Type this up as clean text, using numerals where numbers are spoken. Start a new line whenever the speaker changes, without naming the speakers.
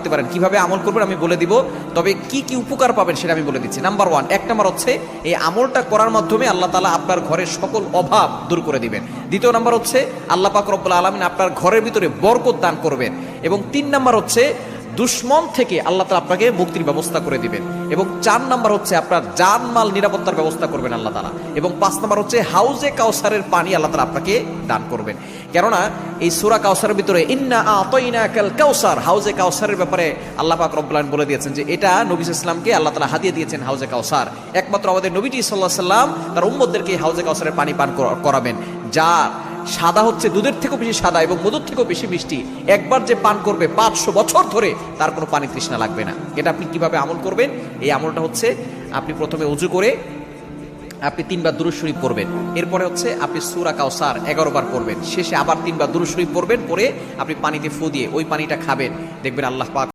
করতে পারেন। কিভাবে আমল করবেন আমি বলে দিব, তবে কি কি উপকার পাবেন সেটা আমি বলে দিচ্ছি। নাম্বার 1, 1 নাম্বার হচ্ছে এই আমলটা করার মাধ্যমে আল্লাহ তাআলা আপনার ঘরের সকল অভাব দূর করে দিবেন। দ্বিতীয় নাম্বার হচ্ছে আল্লাহ পাক রব্বুল আলামিন আপনার ঘরের ভিতরে বরকত দান করবেন। এবং 3 নাম্বার হচ্ছে দুশ্মন থেকে আল্লাহ তাআলা আপনাকে মুক্তির ব্যবস্থা করে দিবেন। এবং 4 নাম্বার হচ্ছে আপনার জানমাল নিরাপত্তার ব্যবস্থা করবেন আল্লাহ তাআলা। এবং 5 নাম্বার হচ্ছে হাউজে কাউসারের পানি আল্লাহ তাআলা আপনাকে দান করবেন। কেননা এই সূরা কাউসারের ভিতরে ইন্না আতাইনাকাল কাউসার, হাউজে কাউসারের ব্যাপারে আল্লাহ পাক রব্বুল আলামিন বলে দিয়েছেন যে এটা নবী সাল্লাল্লাহু আলাইহি ওয়াসাল্লামকে আল্লাহ তাআলা হাদিয়া দিয়েছেন হাউজে কাউসার। একমাত্র আমাদের নবীজি সাল্লাল্লাহু আলাইহি ওয়াসাল্লাম তার উম্মতদেরকে হাউজে কাউসারের পানি পান করাবেন, যা সাদা হচ্ছে দুধের থেকেও বেশি সাদা এবং মধুর থেকেও বেশি মিষ্টি। একবার যে পান করবে 500 বছর ধরে তার কোনো পানি তৃষ্ণা লাগবে না। এটা আপনি কিভাবে আমল করবেন? এই আমলটা হচ্ছে আপনি প্রথমে ওযু করে আপনি 3 বার দুরূদ শরীফ পড়বেন। এরপরে হচ্ছে আপনি সূরা কাউসার 11 বার পড়বেন। শেষে আবার 3 বার দুরূদ শরীফ পড়বেন, পরে আপনি পানিতে ফু দিয়ে ওই পানিটা খাবেন। দেখবেন আল্লাহ পাক